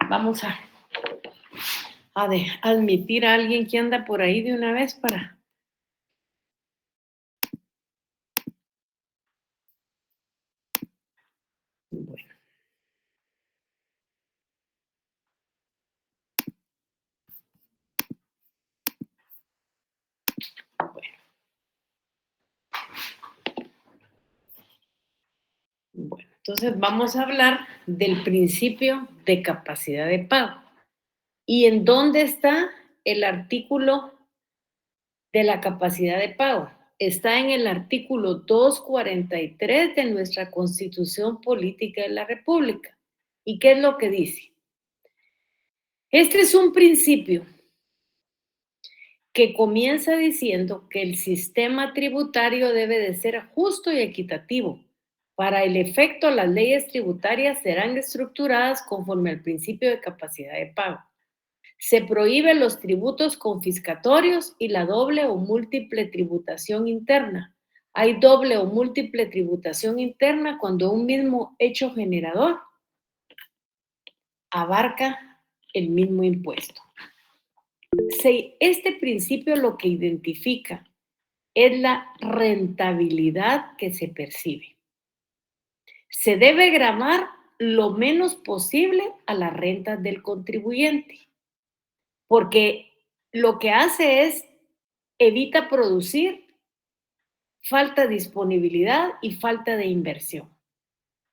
Vamos a admitir a alguien que anda por ahí de una vez para... Bueno, bueno, bueno. Entonces vamos a hablar del principio de capacidad de pago. ¿Y en dónde está el artículo de la capacidad de pago? Está en el artículo 243 de nuestra Constitución Política de la República. ¿Y qué es lo que dice? Este es un principio que comienza diciendo que el sistema tributario debe de ser justo y equitativo. Para el efecto, las leyes tributarias serán estructuradas conforme al principio de capacidad de pago. Se prohíben los tributos confiscatorios y la doble o múltiple tributación interna. Hay doble o múltiple tributación interna cuando un mismo hecho generador abarca el mismo impuesto. Este principio lo que identifica es la rentabilidad que se percibe. Se debe gravar lo menos posible a las rentas del contribuyente, porque lo que hace es evita producir falta de disponibilidad y falta de inversión.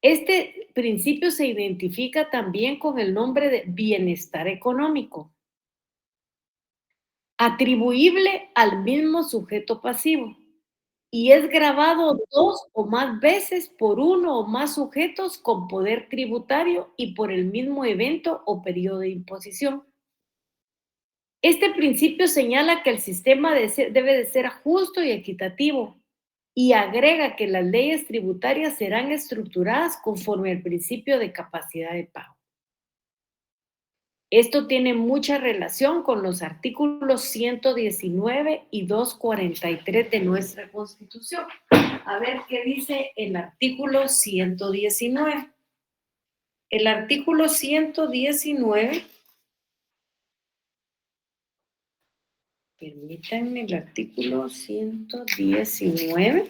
Este principio se identifica también con el nombre de bienestar económico, atribuible al mismo sujeto pasivo, y es grabado 2 o más veces por uno o más sujetos con poder tributario y por el mismo evento o periodo de imposición. Este principio señala que el sistema debe de ser justo y equitativo y agrega que las leyes tributarias serán estructuradas conforme al principio de capacidad de pago. Esto tiene mucha relación con los artículos 119 y 243 de nuestra Constitución. A ver qué dice el artículo 119. El artículo 119, permítanme, el artículo 119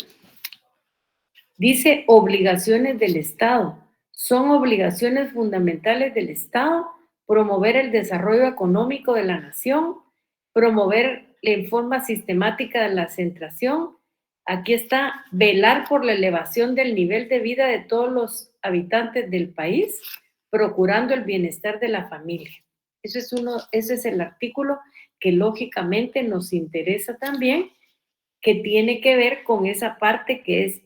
dice obligaciones del Estado. Son obligaciones fundamentales del Estado promover el desarrollo económico de la nación, promover en forma sistemática la centración. Aquí está, velar por la elevación del nivel de vida de todos los habitantes del país, procurando el bienestar de la familia. Ese es el artículo que lógicamente nos interesa también, que tiene que ver con esa parte que es,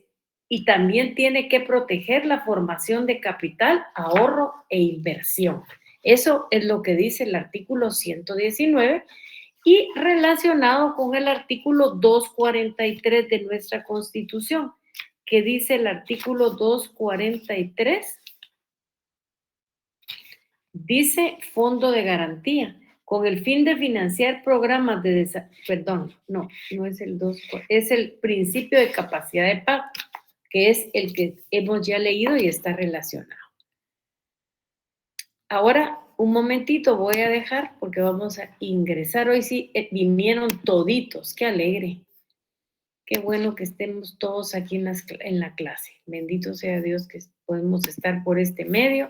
y también tiene que proteger la formación de capital, ahorro e inversión. Eso es lo que dice el artículo 119 y relacionado con el artículo 243 de nuestra Constitución, que dice el artículo 243, dice fondo de garantía, con el fin de financiar programas de perdón, no es el 2, es el principio de capacidad de pago, que es el que hemos ya leído y está relacionado. Ahora, un momentito voy a dejar porque vamos a ingresar. Hoy sí vinieron toditos, qué alegre. Qué bueno que estemos todos aquí en la clase. Bendito sea Dios que podemos estar por este medio,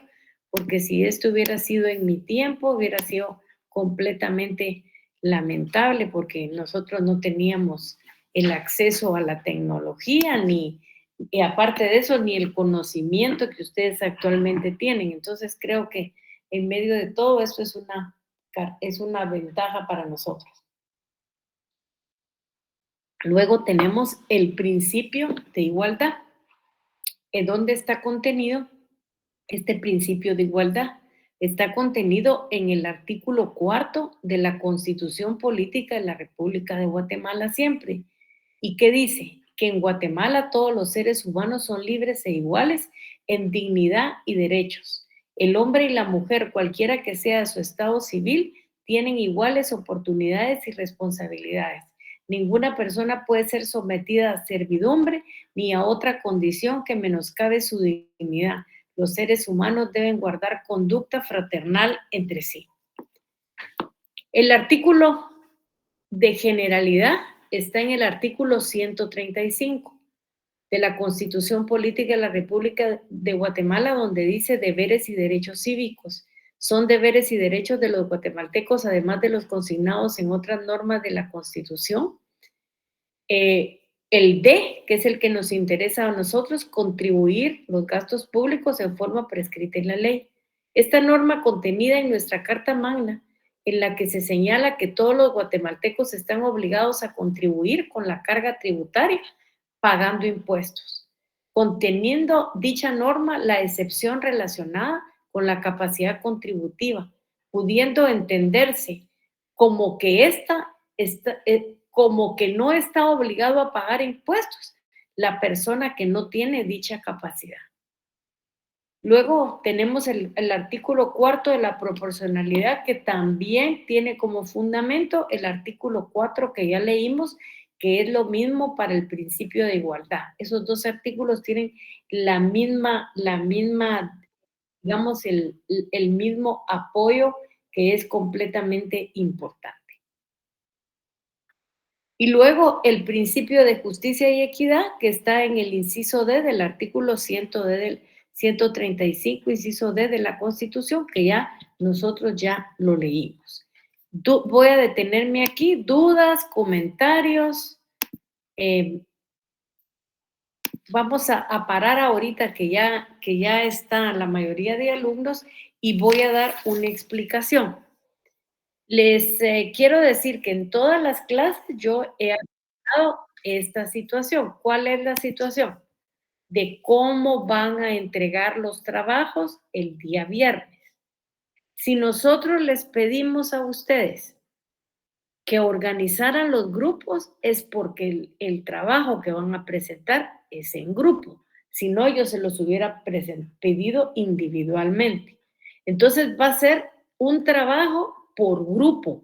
porque si esto hubiera sido en mi tiempo, hubiera sido completamente lamentable, porque nosotros no teníamos el acceso a la tecnología, y aparte de eso, ni el conocimiento que ustedes actualmente tienen. Entonces creo que en medio de todo esto es una ventaja para nosotros. Luego tenemos el principio de igualdad. ¿En dónde está contenido este principio de igualdad? Está contenido en el artículo 4 de la Constitución Política de la República de Guatemala siempre. ¿Y qué dice? Que en Guatemala todos los seres humanos son libres e iguales en dignidad y derechos. El hombre y la mujer, cualquiera que sea su estado civil, tienen iguales oportunidades y responsabilidades. Ninguna persona puede ser sometida a servidumbre ni a otra condición que menoscabe su dignidad. Los seres humanos deben guardar conducta fraternal entre sí. El artículo de generalidad está en el artículo 135 de la Constitución Política de la República de Guatemala, donde dice deberes y derechos cívicos. Son deberes y derechos de los guatemaltecos, además de los consignados en otras normas de la Constitución. El D, que es el que nos interesa a nosotros, contribuir los gastos públicos en forma prescrita en la ley. Esta norma contenida en nuestra Carta Magna, en la que se señala que todos los guatemaltecos están obligados a contribuir con la carga tributaria, pagando impuestos, conteniendo dicha norma la excepción relacionada con la capacidad contributiva, pudiendo entenderse como que como que no está obligado a pagar impuestos la persona que no tiene dicha capacidad. Luego tenemos el artículo 4 de la proporcionalidad, que también tiene como fundamento el artículo 4 que ya leímos, que es lo mismo para el principio de igualdad. Esos dos artículos tienen la misma, digamos, el mismo apoyo, que es completamente importante. Y luego el principio de justicia y equidad, que está en el inciso D del artículo 135, inciso D de la Constitución, que ya nosotros ya lo leímos. Voy a detenerme aquí. Dudas, comentarios. Vamos a parar ahorita que ya está la mayoría de alumnos, y voy a dar una explicación. Les quiero decir que en todas las clases yo he analizado esta situación. ¿Cuál es la situación? De cómo van a entregar los trabajos el día viernes. Si nosotros les pedimos a ustedes que organizaran los grupos, es porque el trabajo que van a presentar es en grupo. Si no, yo se los hubiera pedido individualmente. Entonces va a ser un trabajo por grupo.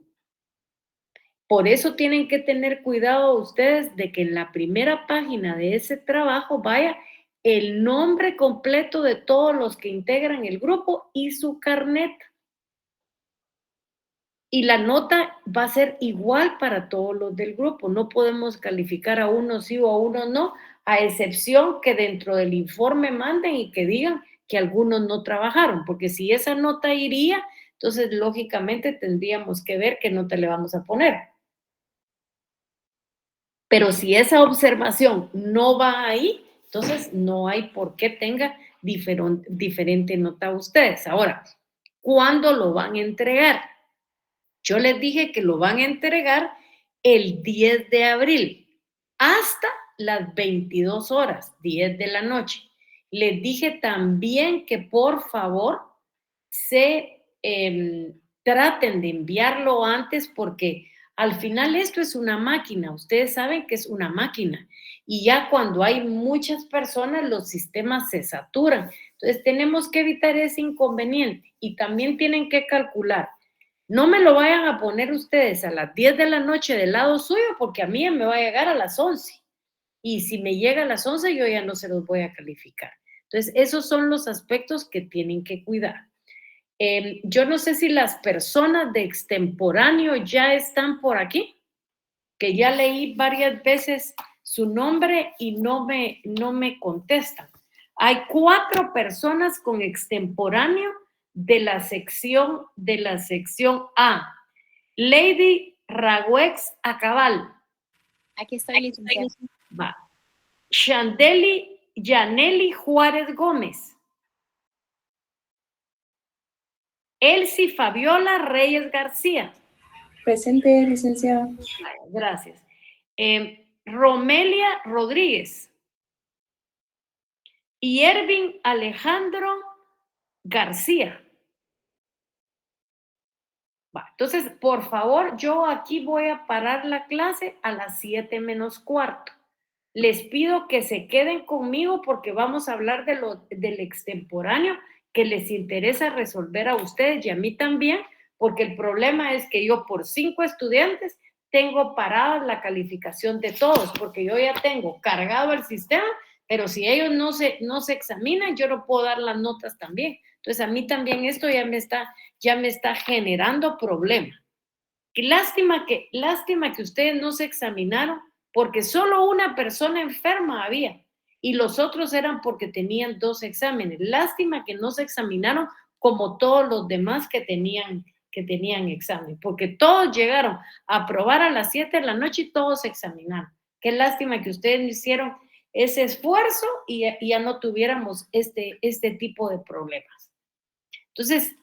Por eso tienen que tener cuidado ustedes de que en la primera página de ese trabajo vaya el nombre completo de todos los que integran el grupo y su carnet. Y la nota va a ser igual para todos los del grupo. No podemos calificar a uno sí o a uno no, a excepción que dentro del informe manden y que digan que algunos no trabajaron, porque si esa nota iría, entonces lógicamente tendríamos que ver qué nota le vamos a poner. Pero si esa observación no va ahí, entonces no hay por qué tenga diferente nota ustedes. Ahora, ¿cuándo lo van a entregar? Yo les dije que lo van a entregar el 10 de abril hasta las 22 horas, 10 de la noche. Les dije también que por favor se traten de enviarlo antes, porque al final esto es una máquina. Ustedes saben que es una máquina, y ya cuando hay muchas personas los sistemas se saturan. Entonces tenemos que evitar ese inconveniente, y también tienen que calcular. No me lo vayan a poner ustedes a las 10 de la noche del lado suyo, porque a mí me va a llegar a las 11. Y si me llega a las 11, yo ya no se los voy a calificar. Entonces, esos son los aspectos que tienen que cuidar. Yo no sé si las personas de extemporáneo ya están por aquí, que ya leí varias veces su nombre y no me contestan. Hay 4 personas con extemporáneo de la sección A. Lady Raguex Acabal. Aquí estoy, licenciada. Va. Yaneli Juárez Gómez. Elsie Fabiola Reyes García. Presente, licenciada. Gracias. Romelia Rodríguez. Y Ervin Alejandro García. Va, entonces, por favor, yo aquí voy a parar la clase a las 7 menos cuarto. Les pido que se queden conmigo porque vamos a hablar del extemporáneo que les interesa resolver a ustedes y a mí también, porque el problema es que yo por 5 estudiantes tengo parada la calificación de todos, porque yo ya tengo cargado el sistema Pero si ellos no se examinan, yo no puedo dar las notas también. Entonces, a mí también esto ya me está generando problemas. Lástima que ustedes no se examinaron porque solo una persona enferma había y los otros eran porque tenían 2 exámenes. Lástima que no se examinaron como todos los demás que tenían examen, porque todos llegaron a probar a las 7 de la noche y todos se examinaron. Qué lástima que ustedes no hicieron ese esfuerzo y ya no tuviéramos este tipo de problemas. Entonces,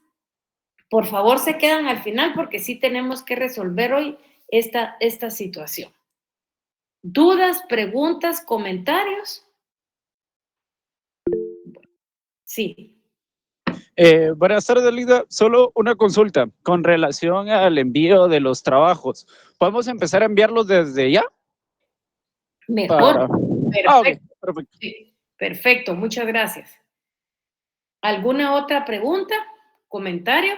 por favor, se quedan al final porque sí tenemos que resolver hoy esta situación. ¿Dudas, preguntas, comentarios? Sí. Buenas tardes, Lida. Solo una consulta con relación al envío de los trabajos. ¿Podemos empezar a enviarlos desde ya? Mejor. Perfecto. Okay, perfecto. Sí, perfecto, muchas gracias. ¿Alguna otra pregunta? ¿Comentario?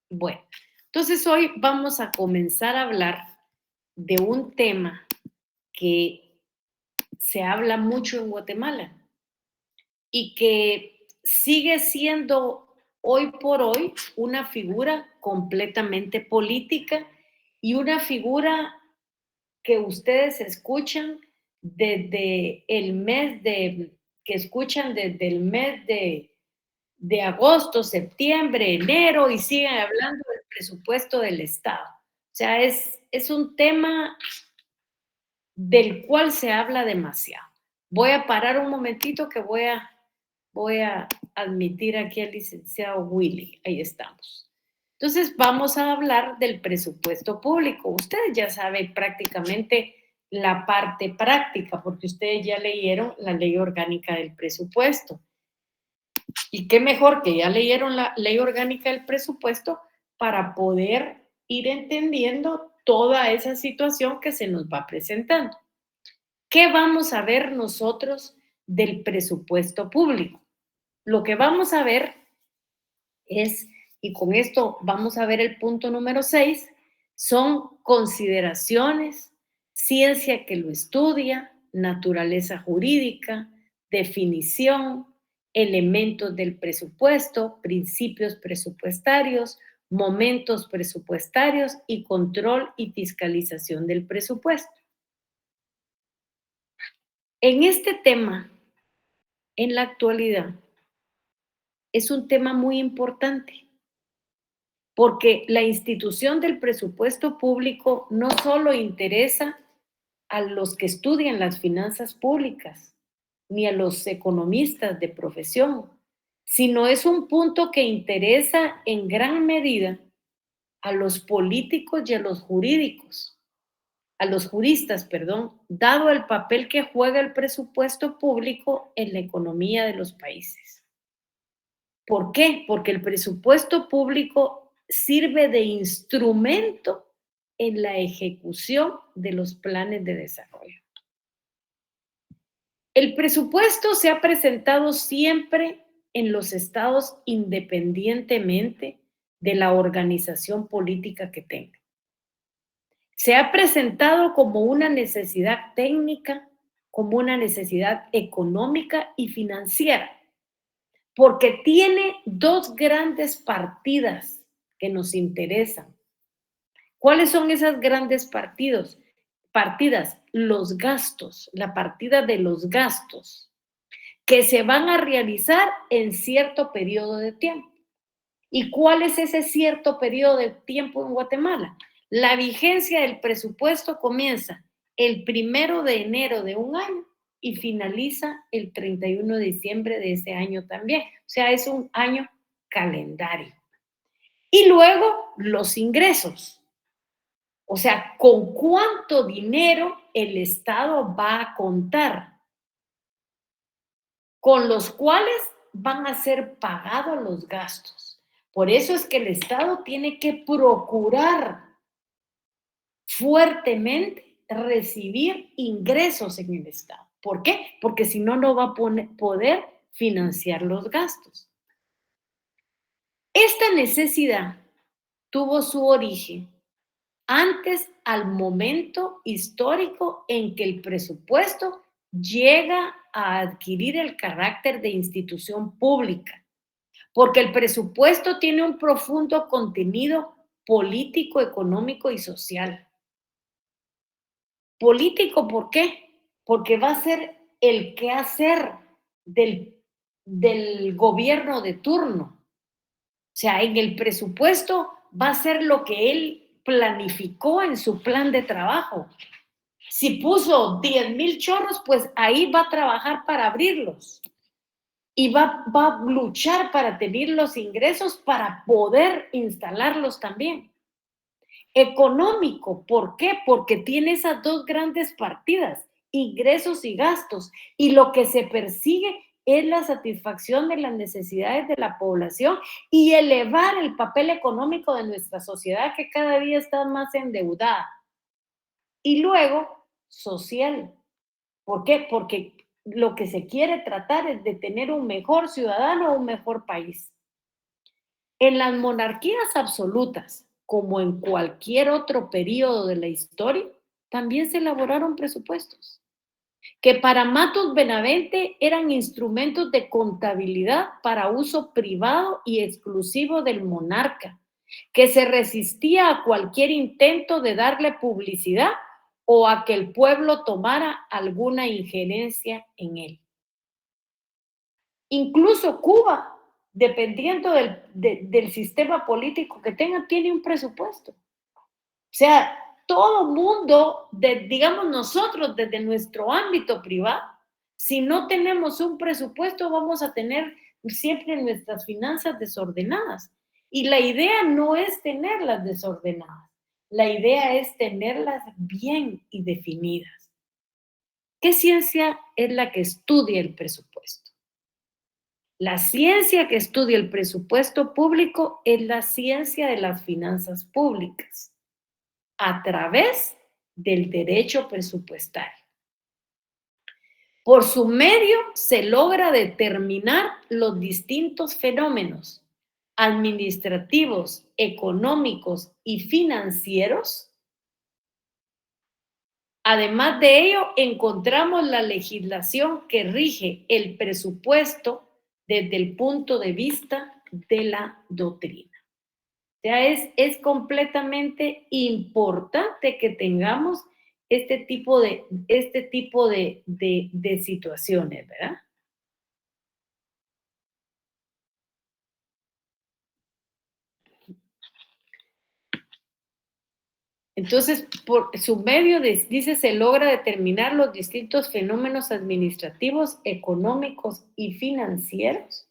Bueno, entonces hoy vamos a comenzar a hablar de un tema que se habla mucho en Guatemala y que sigue siendo hoy por hoy una figura completamente política y una figura que ustedes escuchan desde el mes de agosto, septiembre, enero y siguen hablando del presupuesto del Estado. O sea, es un tema del cual se habla demasiado. Voy a parar un momentito que voy a admitir aquí al licenciado Willy. Ahí estamos. Entonces, vamos a hablar del presupuesto público. Ustedes ya saben prácticamente la parte práctica, porque ustedes ya leyeron la ley orgánica del presupuesto. Y qué mejor que ya leyeron la ley orgánica del presupuesto para poder ir entendiendo toda esa situación que se nos va presentando. ¿Qué vamos a ver nosotros del presupuesto público? Lo que vamos a ver es, y con esto vamos a ver el punto número 6, son consideraciones, ciencia que lo estudia, naturaleza jurídica, definición, elementos del presupuesto, principios presupuestarios, momentos presupuestarios y control y fiscalización del presupuesto. En este tema, en la actualidad, es un tema muy importante, porque la institución del presupuesto público no solo interesa a los que estudian las finanzas públicas, ni a los economistas de profesión, sino es un punto que interesa en gran medida a los políticos y a los jurídicos, a los juristas, perdón, dado el papel que juega el presupuesto público en la economía de los países. ¿Por qué? Porque el presupuesto público sirve de instrumento en la ejecución de los planes de desarrollo. El presupuesto se ha presentado siempre en los estados independientemente de la organización política que tenga. Se ha presentado como una necesidad técnica, como una necesidad económica y financiera, porque tiene 2 grandes partidas que nos interesan. ¿Cuáles son esas grandes partidas? Los gastos, la partida de los gastos, que se van a realizar en cierto periodo de tiempo. ¿Y cuál es ese cierto periodo de tiempo en Guatemala? La vigencia del presupuesto comienza el 1 de enero de un año y finaliza el 31 de diciembre de ese año también. O sea, es un año calendario. Y luego los ingresos. O sea, ¿con cuánto dinero el Estado va a contar? Con los cuales van a ser pagados los gastos. Por eso es que el Estado tiene que procurar fuertemente recibir ingresos en el Estado. ¿Por qué? Porque si no, no va a poder financiar los gastos. Esta necesidad tuvo su origen antes al momento histórico en que el presupuesto llega a adquirir el carácter de institución pública, porque el presupuesto tiene un profundo contenido político, económico y social. Político, ¿por qué? Porque va a ser el quehacer del gobierno de turno. O sea, en el presupuesto va a ser lo que él planificó en su plan de trabajo. Si puso 10,000 chorros, pues ahí va a trabajar para abrirlos. Y va a luchar para tener los ingresos para poder instalarlos también. Económico, ¿por qué? Porque tiene esas dos grandes partidas, ingresos y gastos, y lo que se persigue es la satisfacción de las necesidades de la población y elevar el papel económico de nuestra sociedad que cada día está más endeudada. Y luego, social. ¿Por qué? Porque lo que se quiere tratar es de tener un mejor ciudadano, un mejor país. En las monarquías absolutas, como en cualquier otro periodo de la historia, también se elaboraron presupuestos, que para Matus Benavente eran instrumentos de contabilidad para uso privado y exclusivo del monarca, que se resistía a cualquier intento de darle publicidad o a que el pueblo tomara alguna injerencia en él. Incluso Cuba, dependiendo del sistema político que tenga, tiene un presupuesto. O sea, todo mundo, digamos nosotros, desde nuestro ámbito privado, si no tenemos un presupuesto, vamos a tener siempre nuestras finanzas desordenadas. Y la idea no es tenerlas desordenadas, la idea es tenerlas bien y definidas. ¿Qué ciencia es la que estudia el presupuesto? La ciencia que estudia el presupuesto público es la ciencia de las finanzas públicas a través del derecho presupuestario. Por su medio se logra determinar los distintos fenómenos administrativos, económicos y financieros. Además de ello, encontramos la legislación que rige el presupuesto desde el punto de vista de la doctrina. O sea, es completamente importante que tengamos este tipo de situaciones, ¿verdad? Entonces, por su medio, dice, se logra determinar los distintos fenómenos administrativos, económicos y financieros.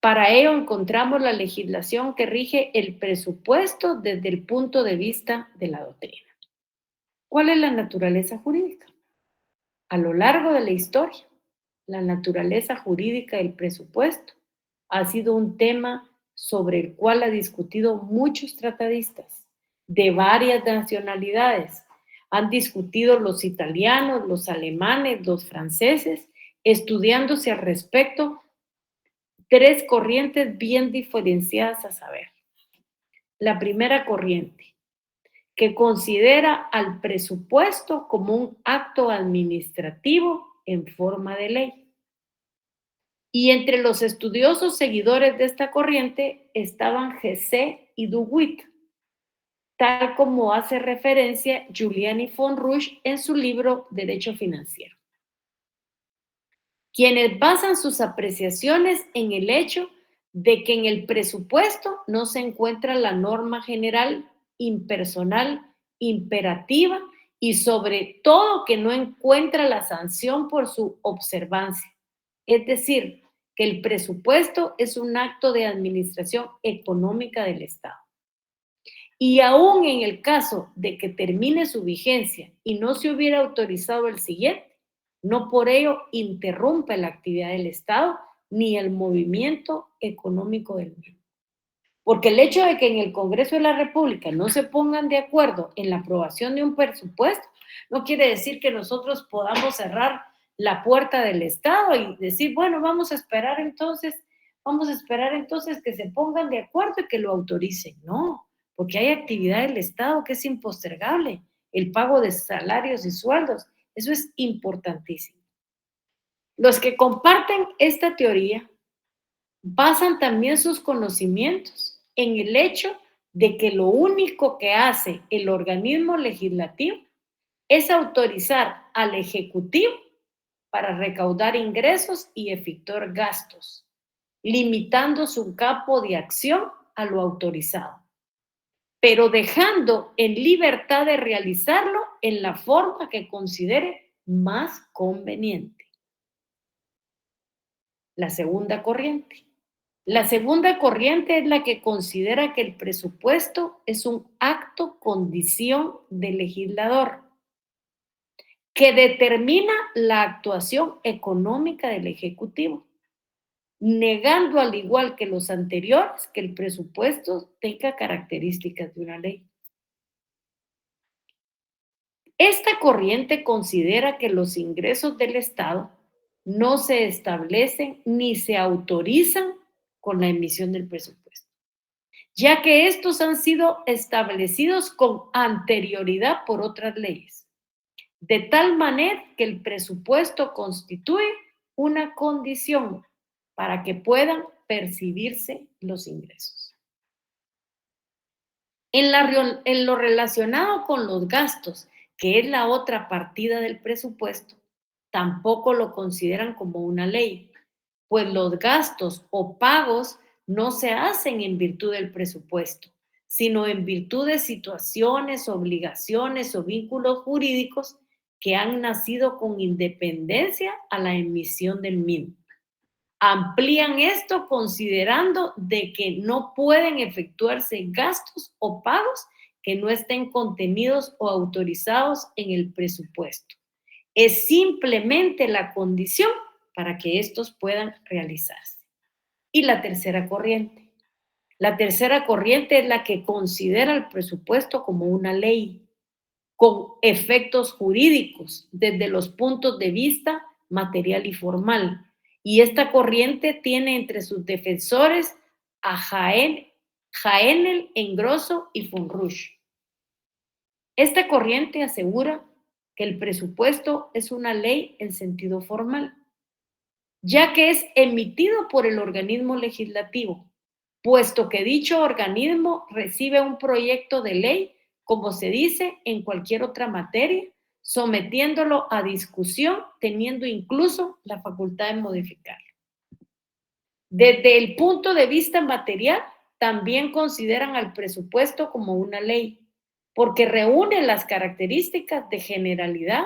Para ello encontramos la legislación que rige el presupuesto desde el punto de vista de la doctrina. ¿Cuál es la naturaleza jurídica? A lo largo de la historia, la naturaleza jurídica del presupuesto ha sido un tema sobre el cual han discutido muchos tratadistas de varias nacionalidades. Han discutido los italianos, los alemanes, los franceses, estudiándose al respecto tres corrientes bien diferenciadas a saber. La primera corriente, que considera al presupuesto como un acto administrativo en forma de ley. Y entre los estudiosos seguidores de esta corriente estaban Jesse y Duguit, tal como hace referencia Giuliani von Rusch en su libro Derecho Financiero, quienes basan sus apreciaciones en el hecho de que en el presupuesto no se encuentra la norma general, impersonal, imperativa y sobre todo que no encuentra la sanción por su observancia. Es decir, que el presupuesto es un acto de administración económica del Estado. Y aún en el caso de que termine su vigencia y no se hubiera autorizado el siguiente, no por ello interrumpe la actividad del Estado ni el movimiento económico del mismo. Porque el hecho de que en el Congreso de la República no se pongan de acuerdo en la aprobación de un presupuesto, no quiere decir que nosotros podamos cerrar la puerta del Estado y decir, bueno, vamos a esperar entonces que se pongan de acuerdo y que lo autoricen. No, porque hay actividad del Estado que es impostergable el pago de salarios y sueldos. Eso es importantísimo. Los que comparten esta teoría basan también sus conocimientos en el hecho de que lo único que hace el organismo legislativo es autorizar al Ejecutivo para recaudar ingresos y efectuar gastos, limitando su campo de acción a lo autorizado, pero dejando en libertad de realizarlo en la forma que considere más conveniente. La segunda corriente. La segunda corriente es la que considera que el presupuesto es un acto condición del legislador, que determina la actuación económica del Ejecutivo, negando al igual que los anteriores que el presupuesto tenga características de una ley. Esta corriente considera que los ingresos del Estado no se establecen ni se autorizan con la emisión del presupuesto, ya que estos han sido establecidos con anterioridad por otras leyes, de tal manera que el presupuesto constituye una condición para que puedan percibirse los ingresos. En lo relacionado con los gastos, que es la otra partida del presupuesto, tampoco lo consideran como una ley, pues los gastos o pagos no se hacen en virtud del presupuesto, sino en virtud de situaciones, obligaciones o vínculos jurídicos que han nacido con independencia a la emisión del mismo. Amplían esto considerando de que no pueden efectuarse gastos o pagos que no estén contenidos o autorizados en el presupuesto. Es simplemente la condición para que estos puedan realizarse. Y la tercera corriente. La tercera corriente es la que considera el presupuesto como una ley, con efectos jurídicos desde los puntos de vista material y formal. Y esta corriente tiene entre sus defensores a Jaenel, Engrosso y Fonrush. Esta corriente asegura que el presupuesto es una ley en sentido formal, ya que es emitido por el organismo legislativo, puesto que dicho organismo recibe un proyecto de ley, como se dice en cualquier otra materia, sometiéndolo a discusión, teniendo incluso la facultad de modificarlo. Desde el punto de vista material, también consideran al presupuesto como una ley, porque reúne las características de generalidad,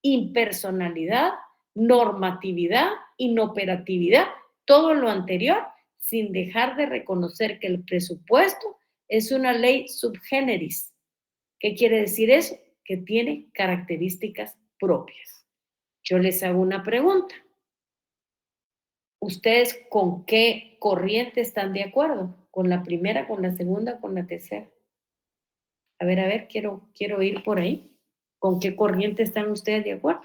impersonalidad, normatividad, inoperatividad, todo lo anterior, sin dejar de reconocer que el presupuesto es una ley subgéneris. ¿Qué quiere decir eso? Que tiene características propias. Yo les hago una pregunta. ¿Ustedes con qué corriente están de acuerdo? ¿Con la primera, con la segunda, con la tercera? A ver, quiero ir por ahí. ¿Con qué corriente están ustedes de acuerdo?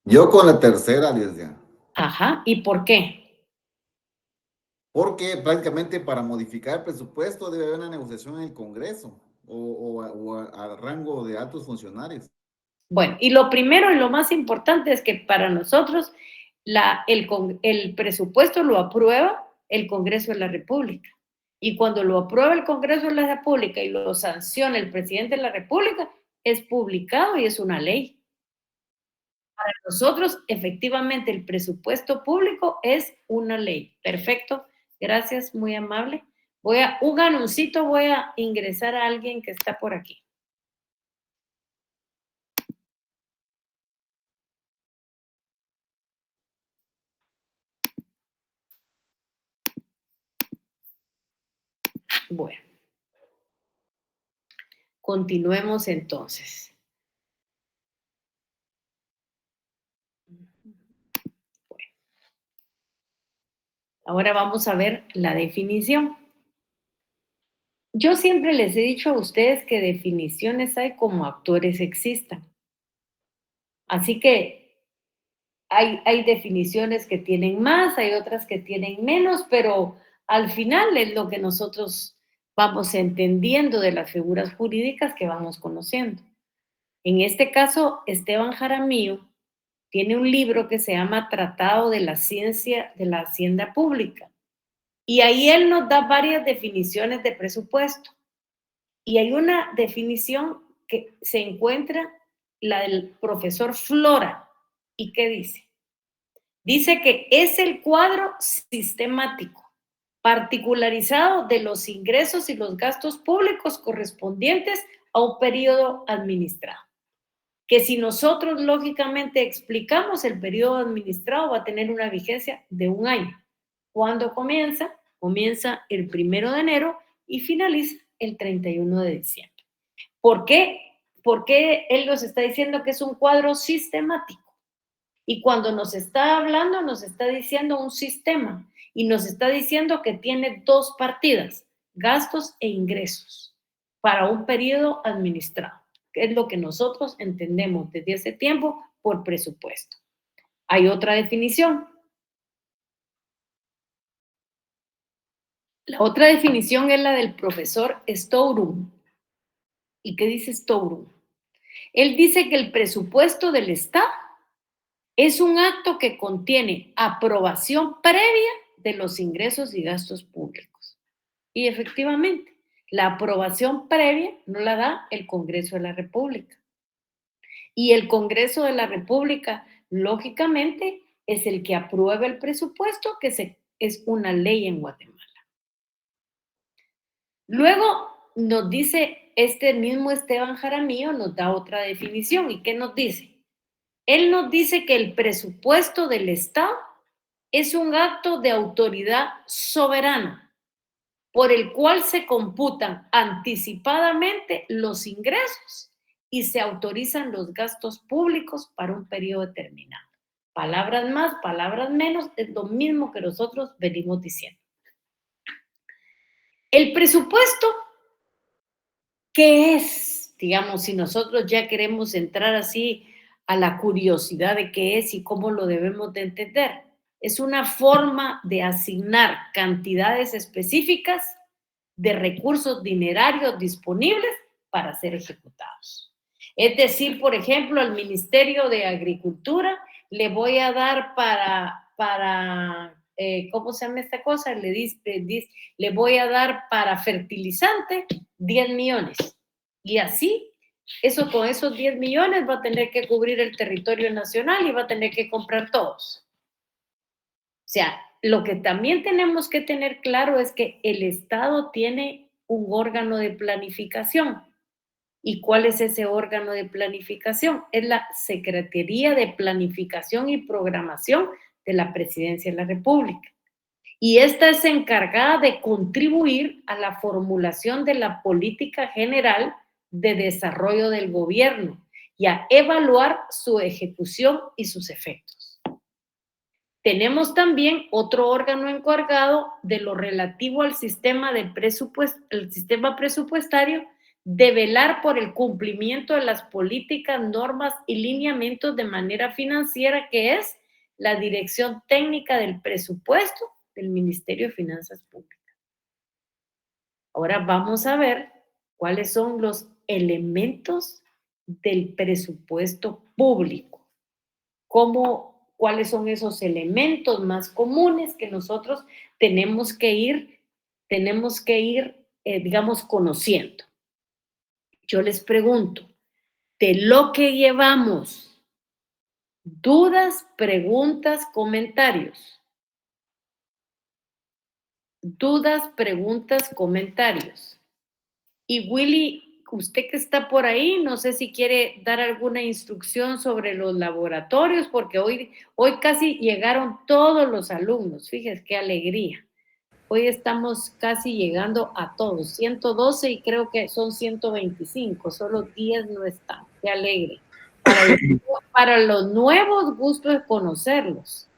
Yo con la tercera, Lidia. Ajá, ¿y por qué? Porque prácticamente para modificar el presupuesto debe haber una negociación en el Congreso o a rango de altos funcionarios. Bueno, y lo primero y lo más importante es que para nosotros el presupuesto lo aprueba el Congreso de la República. Y cuando lo aprueba el Congreso de la República y lo sanciona el presidente de la República, es publicado y es una ley. Para nosotros, efectivamente, el presupuesto público es una ley. Perfecto. Gracias, muy amable. Un anuncito, voy a ingresar a alguien que está por aquí. Bueno, continuemos entonces. Bueno. Ahora vamos a ver la definición. Yo siempre les he dicho a ustedes que definiciones hay como actores existan. Así que hay definiciones que tienen más, hay otras que tienen menos, pero al final es lo que nosotros vamos entendiendo de las figuras jurídicas que vamos conociendo. En este caso, Esteban Jaramillo tiene un libro que se llama Tratado de la Ciencia de la Hacienda Pública. Y ahí él nos da varias definiciones de presupuesto. Y hay una definición que se encuentra, la del profesor Flora. ¿Y qué dice? Dice que es el cuadro sistemático, particularizado de los ingresos y los gastos públicos correspondientes a un periodo administrado. Que si nosotros lógicamente explicamos el periodo administrado va a tener una vigencia de 1 año. ¿Cuándo comienza? Comienza el 1 de enero y finaliza el 31 de diciembre. ¿Por qué? Porque él nos está diciendo que es un cuadro sistemático. Y cuando nos está hablando, nos está diciendo un sistema y nos está diciendo que tiene 2 partidas, gastos e ingresos, para un periodo administrado, que es lo que nosotros entendemos desde hace tiempo por presupuesto. Hay otra definición. La otra definición es la del profesor Stourum. ¿Y qué dice Stourum? Él dice que el presupuesto del Estado es un acto que contiene aprobación previa de los ingresos y gastos públicos. Y efectivamente, la aprobación previa no la da el Congreso de la República. Y el Congreso de la República, lógicamente, es el que aprueba el presupuesto, que es una ley en Guatemala. Luego nos dice este mismo Esteban Jaramillo, nos da otra definición. ¿Y qué nos dice? Él nos dice que el presupuesto del Estado es un acto de autoridad soberana por el cual se computan anticipadamente los ingresos y se autorizan los gastos públicos para un periodo determinado. Palabras más, palabras menos, es lo mismo que nosotros venimos diciendo. El presupuesto, ¿qué es? Digamos, si nosotros ya queremos entrar así a la curiosidad de qué es y cómo lo debemos de entender. Es una forma de asignar cantidades específicas de recursos dinerarios disponibles para ser ejecutados. Es decir, por ejemplo, al Ministerio de Agricultura le voy a dar ¿cómo se llama esta cosa? Le voy a dar para fertilizante 10 millones. Y así, con esos 10 millones va a tener que cubrir el territorio nacional y va a tener que comprar todos. O sea, lo que también tenemos que tener claro es que el Estado tiene un órgano de planificación. ¿Y cuál es ese órgano de planificación? Es la Secretaría de Planificación y Programación de la Presidencia de la República. Y esta es encargada de contribuir a la formulación de la política general de desarrollo del gobierno y a evaluar su ejecución y sus efectos. Tenemos también otro órgano encargado de lo relativo al sistema presupuestario, de velar por el cumplimiento de las políticas, normas y lineamientos de manera financiera, que es la Dirección Técnica del Presupuesto del Ministerio de Finanzas Públicas. Ahora vamos a ver cuáles son los elementos del presupuesto público. ¿Cuáles son esos elementos más comunes que nosotros tenemos que ir, digamos, conociendo? Yo les pregunto, de lo que llevamos, dudas, preguntas, comentarios. Dudas, preguntas, comentarios. Y Willy, usted que está por ahí, no sé si quiere dar alguna instrucción sobre los laboratorios, porque hoy casi llegaron todos los alumnos. Fíjese qué alegría. Hoy estamos casi llegando a todos, 112 y creo que son 125, solo 10 no están. Qué alegre. Para los nuevos, gusto de conocerlos.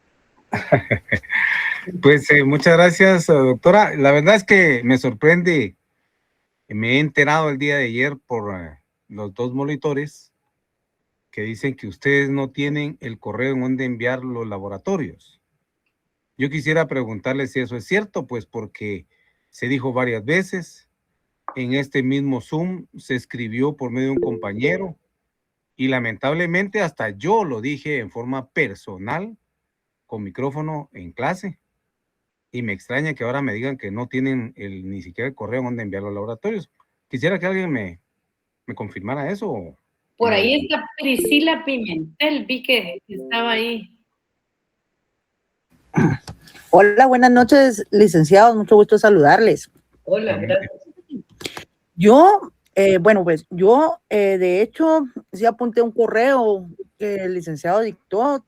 Pues muchas gracias, doctora. La verdad es que me sorprende. Me he enterado el día de ayer por los 2 monitores que dicen que ustedes no tienen el correo en donde enviar los laboratorios. Yo quisiera preguntarles si eso es cierto, pues porque se dijo varias veces en este mismo Zoom se escribió por medio de un compañero y lamentablemente hasta yo lo dije en forma personal con micrófono en clase y me extraña que ahora me digan que no tienen ni siquiera el correo donde enviar los laboratorios. Quisiera que alguien me confirmara eso. Por ahí está Priscila Pimentel, vi que estaba ahí. Hola, buenas noches, licenciados, mucho gusto saludarles. Hola, gracias. Yo, de hecho, sí apunté un correo que el licenciado dictó, Ahí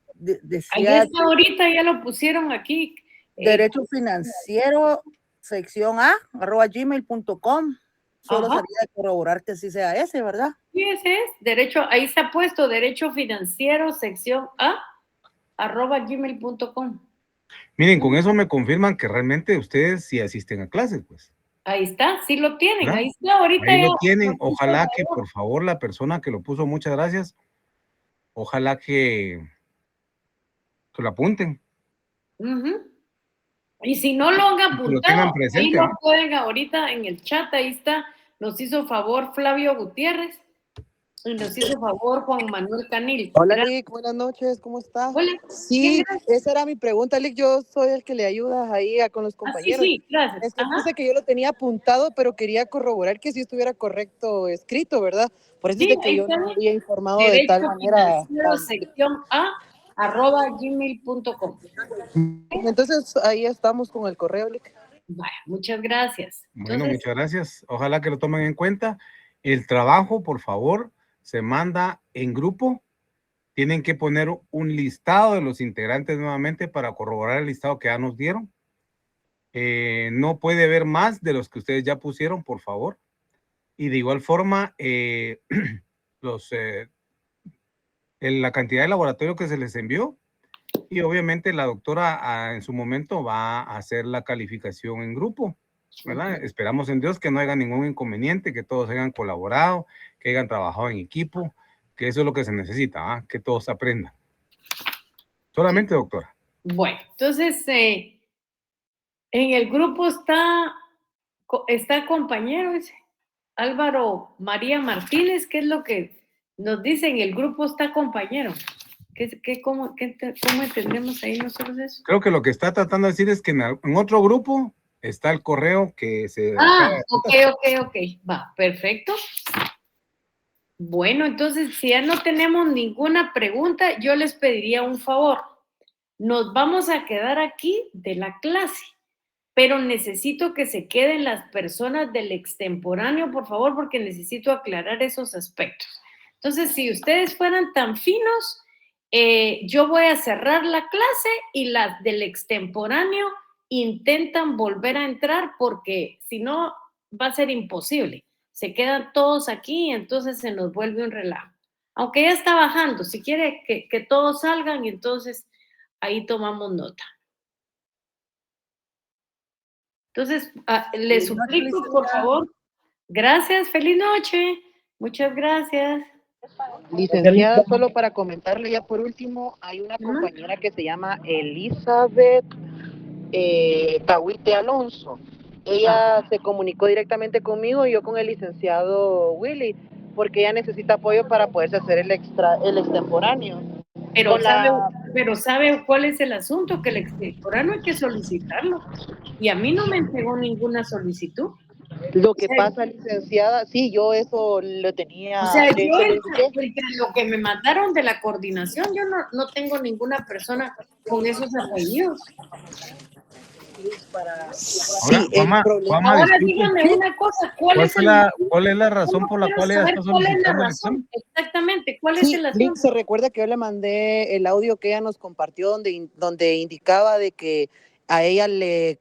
decía está, ahorita ya lo pusieron aquí. Derecho Financiero, sección A, @gmail.com. Solo Ajá. sería de corroborar que sí sea ese, ¿verdad? Sí, ese es. Derecho, ahí está puesto, Derecho Financiero, sección A, @gmail.com. Miren, con eso me confirman que realmente ustedes sí asisten a clases, pues. Ahí está, sí lo tienen, ¿verdad? ahí está, ahorita Ahí ya lo tienen. puso Ojalá el que, favor. por favor, la persona que lo puso, muchas gracias. Ojalá que lo apunten. Ujú. Y si no lo han Que lo apuntado, tengan ahí presente, lo ¿va? pueden ahorita en el chat, ahí está. Nos hizo favor Flavio Gutiérrez y nos hizo favor Juan Manuel Canil. Hola, Gracias. Lick, buenas noches, ¿cómo está? Hola, bien, Sí, gracias. esa era mi pregunta, Lick. Yo soy el que le ayuda ahí con los Sí, compañeros. sí, gracias. Es que Ajá. puse que yo lo tenía apuntado, pero quería corroborar que sí estuviera correcto escrito, ¿verdad? Por eso es Sí, de que ahí yo está no bien. había informado de tal Derecho manera. Financiero, sección A, @gmail.com. Entonces, ahí estamos con el correo, Lick. Vaya, muchas gracias. Bueno, Entonces, muchas gracias. Ojalá que lo tomen en cuenta. El trabajo, por favor, se manda en grupo. Tienen que poner un listado de los integrantes nuevamente para corroborar el listado que ya nos dieron. No puede haber más de los que ustedes ya pusieron, por favor. Y de igual forma, la cantidad de laboratorio que se les envió. Y obviamente la doctora en su momento va a hacer la calificación en grupo, ¿verdad? Esperamos en Dios que no haya ningún inconveniente, que todos hayan colaborado, que hayan trabajado en equipo, que eso es lo que se necesita, ¿ah? Que todos aprendan. Solamente, doctora. bueno, entonces en el grupo está compañero ese, Álvaro María Martínez, ¿qué es lo que nos dice? En el grupo está compañero. ¿Cómo entendemos ahí nosotros eso? Creo que lo que está tratando de decir es que en otro grupo está el correo que se... Ok, va, perfecto. Bueno, entonces, si ya no tenemos ninguna pregunta, yo les pediría un favor. Nos vamos a quedar aquí de la clase, pero necesito que se queden las personas del extemporáneo, por favor, porque necesito aclarar esos aspectos. Entonces, si ustedes fueran tan finos, yo voy a cerrar la clase y las del extemporáneo intentan volver a entrar porque si no va a ser imposible. Se quedan todos aquí y entonces se nos vuelve un relajo. Aunque ya está bajando, si quiere que todos salgan, entonces ahí tomamos nota. Entonces, les suplico, por favor, gracias, feliz noche, muchas gracias. Licenciada, solo para comentarle ya por último, hay una compañera que se llama Elizabeth Tahuite Alonso. Ella se comunicó directamente conmigo y yo con el licenciado Willy, porque ella necesita apoyo para poderse hacer el extemporáneo. Pero ¿sabe cuál es el asunto? Que el extemporáneo hay que solicitarlo. Y a mí no me entregó ninguna solicitud. Lo que pasa, licenciada, sí, yo eso lo tenía. O sea, yo entre lo que me mandaron de la coordinación, yo no tengo ninguna persona con esos apellidos. Ahora dígame una cosa, ¿cuál es la razón por la cual ella está solicitando el examen? Exactamente, ¿cuál es el asunto? Se recuerda que yo le mandé el audio que ella nos compartió donde indicaba de que a ella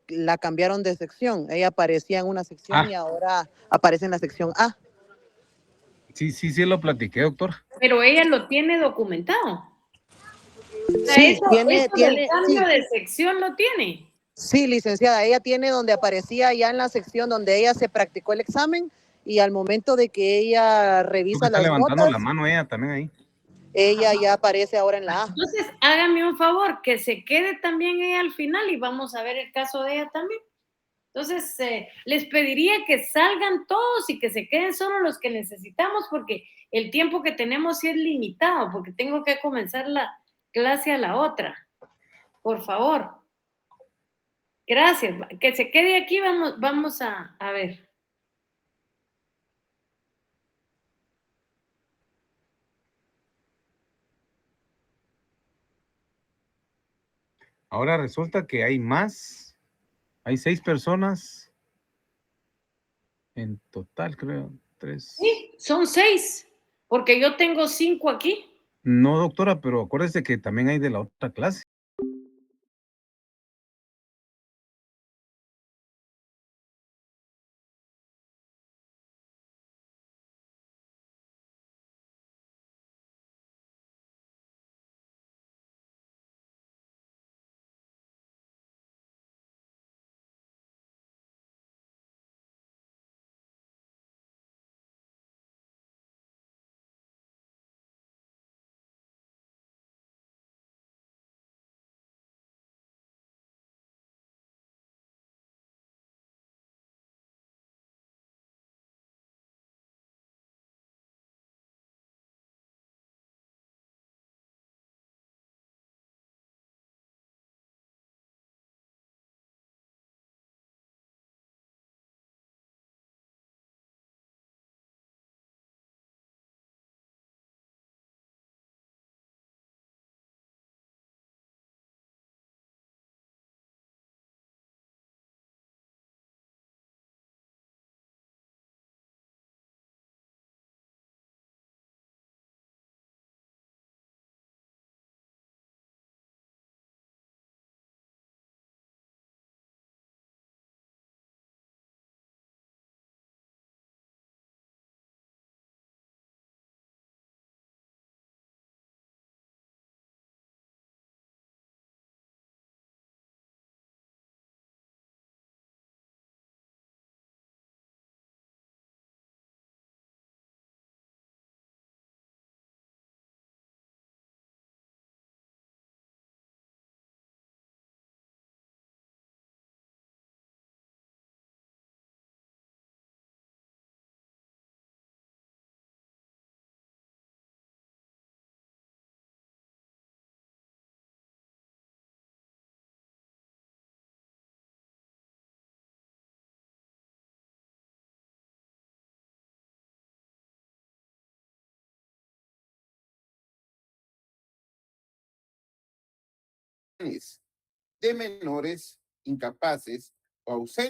la cambiaron de sección. Ella aparecía en una sección y ahora aparece en la sección A. Sí, lo platiqué, doctor. Pero ella lo tiene documentado. O sea, Sí, eso del cambio de sección lo tiene. Sí, licenciada, ella tiene donde aparecía ya en la sección donde ella se practicó el examen y al momento de que ella revisa las notas. Está levantando la mano ella también ahí. Ella ya aparece ahora en la A. Entonces, hágame un favor, que se quede también ella al final y vamos a ver el caso de ella también. Entonces, les pediría que salgan todos y que se queden solo los que necesitamos, porque el tiempo que tenemos sí es limitado, porque tengo que comenzar la clase a la otra. Por favor. Gracias. Que se quede aquí, vamos a ver. Ahora resulta que hay más. Hay 6 personas en total, creo. 3. Sí, son 6, porque yo tengo 5 aquí. No, doctora, pero acuérdese que también hay de la otra clase. De menores incapaces o ausentes